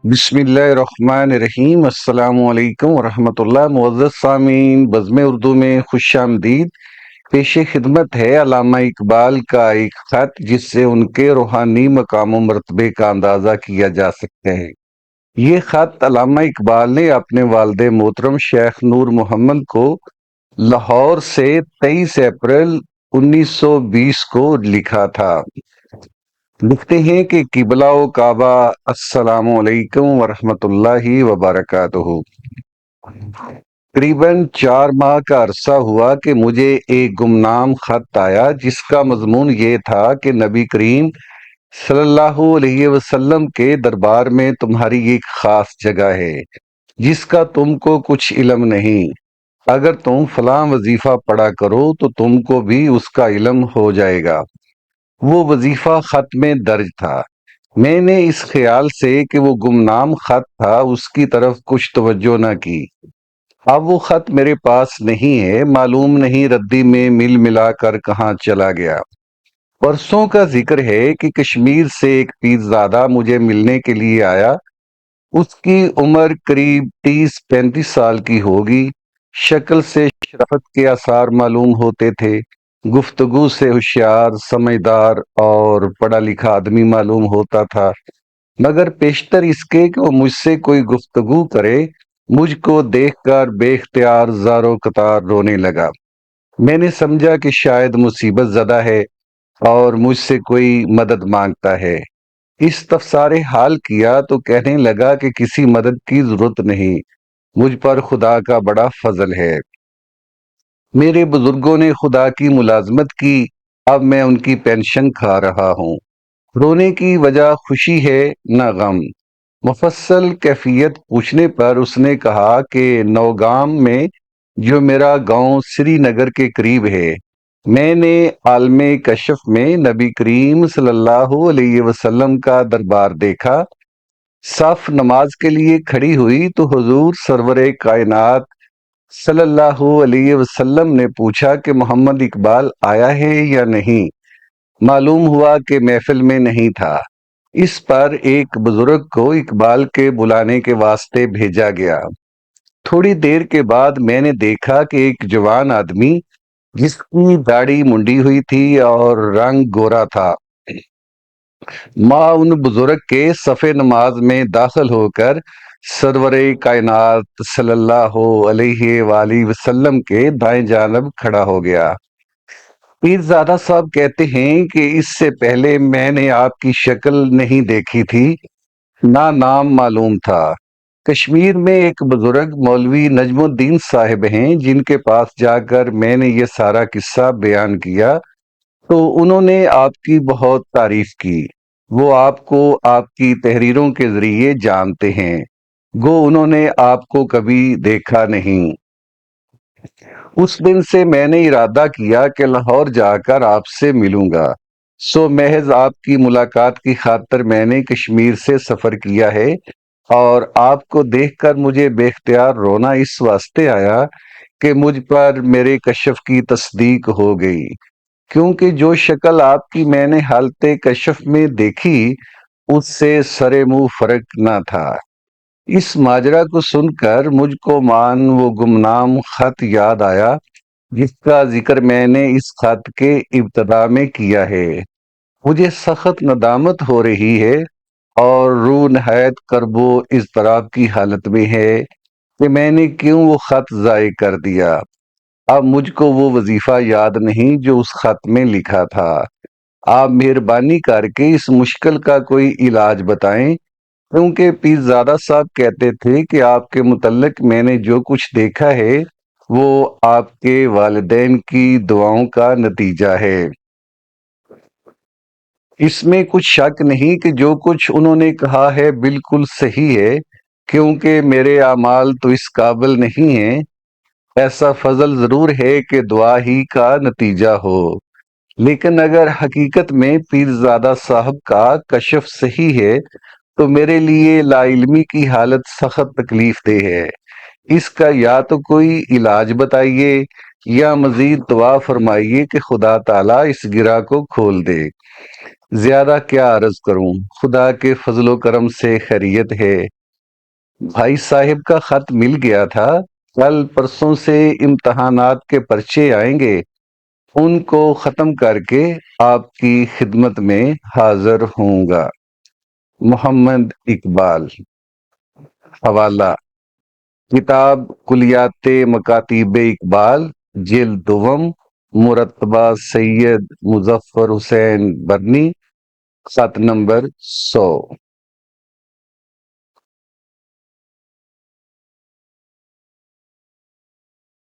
बिस्मिल्लाहिर्रहमानिर्रहीम। अस्सलामु अलैकुम वरहमतुल्लाह। मुअज़्ज़ज़ सामीन, बज़्म उर्दू में खुश आमदीद। पेश खिदमत है अल्लामा इकबाल का एक खत जिससे उनके रूहानी मकाम व मर्तबे का अंदाज़ा किया जा सकता है। ये खत अल्लामा इकबाल ने अपने वालिद मोहतरम शेख नूर मोहम्मद को लाहौर से 23 अप्रैल 1920 को लिखा था। लिखते हैं कि किबला व काबा, अस्सलामु अलैकुम वरहमतुल्लाहि वबरकातुहू। तकरीबन 4 माह का अरसा हुआ कि मुझे एक गुमनाम खत आया जिसका मजमून ये था कि नबी करीम सल्लल्लाहु अलैहि वसल्लम के दरबार में तुम्हारी एक खास जगह है जिसका तुमको कुछ इल्म नहीं। अगर तुम फलां वजीफा पढ़ा करो तो तुमको भी उसका इल्म हो जाएगा। वो वजीफा खत में दर्ज था। मैंने इस ख्याल से कि वो गुमनाम खत था उसकी तरफ कुछ तवज्जो न की। अब वो खत मेरे पास नहीं है, मालूम नहीं रद्दी में मिल मिला कर कहाँ चला गया। परसों का जिक्र है कि कश्मीर से एक पीरजादा मुझे मिलने के लिए आया। उसकी उम्र करीब 30-35 साल की होगी। शक्ल से शराफत के आसार मालूम होते थे। गुफ्तगू से होशियार, समझदार और पढ़ा लिखा आदमी मालूम होता था, मगर पेशतर इसके कि वो मुझसे कोई गुफ्तगू करे। मुझको देखकर बेख्तियार ज़ारो कतार रोने लगा। मैंने समझा कि शायद मुसीबत ज़दा है और मुझसे कोई मदद मांगता है। इस तफसारे हाल किया तो कहने लगा कि किसी मदद की जरूरत नहीं, मुझ पर खुदा का बड़ा फजल है। मेरे बुजुर्गों ने खुदा की मुलाजमत की, अब मैं उनकी पेंशन खा रहा हूँ। रोने की वजह खुशी है न गम। मुफस्सल कैफियत पूछने पर उसने कहा कि नौगाम में, जो मेरा गांव श्रीनगर के करीब है, मैंने आलमे कशफ में नबी करीम सल्लल्लाहु अलैहि वसल्लम का दरबार देखा। सफ नमाज के लिए खड़ी हुई तो हुजूर सरवरे कायनात सल्लल्लाहु अलैहि वसल्लम ने पूछा कि मोहम्मद इकबाल आया है या नहीं। मालूम हुआ कि महफिल में नहीं था। इस पर एक बुजुर्ग को इकबाल के बुलाने के वास्ते भेजा गया। थोड़ी देर के बाद मैंने देखा कि एक जवान आदमी जिसकी दाढ़ी मुंडी हुई थी और रंग गोरा था, माँ उन बुजुर्ग के सफ़े नमाज में दाखिल होकर सरवरे कायनात सल्लल्लाहु अलैहि वसल्लम के दाएं जानब खड़ा हो गया। पीरजादा साहब कहते हैं कि इससे पहले मैंने आपकी शक्ल नहीं देखी थी, ना नाम मालूम था। कश्मीर में एक बुजुर्ग मौलवी नजमुद्दीन साहिब हैं, जिनके पास जाकर मैंने ये सारा किस्सा बयान किया तो उन्होंने आपकी बहुत तारीफ की। वो आपको आपकी तहरीरों के जरिए जानते हैं, गो उन्होंने आपको कभी देखा नहीं। उस दिन से मैंने इरादा किया कि लाहौर जाकर आपसे मिलूंगा। सो महज आपकी मुलाकात की खातिर मैंने कश्मीर से सफर किया है, और आपको देखकर मुझे बेख्तियार रोना इस वास्ते आया कि मुझ पर मेरे कशफ की तस्दीक हो गई, क्योंकि जो शक्ल आपकी मैंने हालते कशफ में देखी उससे सरे मुंह फर्क न था। इस माजरा को सुनकर मुझको मान वो गुमनाम खत याद आया जिसका जिक्र मैंने इस खत के इब्तदा में किया है। मुझे सख्त नदामत हो रही है और रूह नहायत करबो इज़्तिराब की हालत में है कि मैंने क्यों वो खत ज़ाय कर दिया। अब मुझको वो वजीफा याद नहीं जो उस खत में लिखा था। आप मेहरबानी करके इस मुश्किल का कोई इलाज बताएं, क्योंकि पीरजादा साहब कहते थे कि आपके मुतल्लिक मैंने जो कुछ देखा है वो आपके वालिदैन की दुआओं का नतीजा है। इसमें कुछ शक नहीं कि जो कुछ उन्होंने कहा है बिल्कुल सही है, क्योंकि मेरे अमाल तो इस काबिल नहीं है। ऐसा फजल जरूर है कि दुआ ही का नतीजा हो, लेकिन अगर हकीकत में पीरजादा साहब का कशफ सही है तो मेरे लिए लाइल्मी की हालत सख्त तकलीफ दे है। इसका या तो कोई इलाज बताइए یا مزید دعا فرمائیے کہ خدا تعالیٰ اس گرہ کو کھول دے۔ زیادہ کیا عرض کروں، خدا کے فضل و کرم سے خیریت ہے۔ بھائی صاحب کا خط مل گیا تھا، کل پرسوں سے امتحانات کے پرچے آئیں گے، ان کو ختم کر کے آپ کی خدمت میں حاضر ہوں گا۔ محمد اقبال۔ حوالہ: کتاب کلیات مکاتیب اقبال، جلد دوم، مرتبہ سید مظفر حسین برنی، خط نمبر 100۔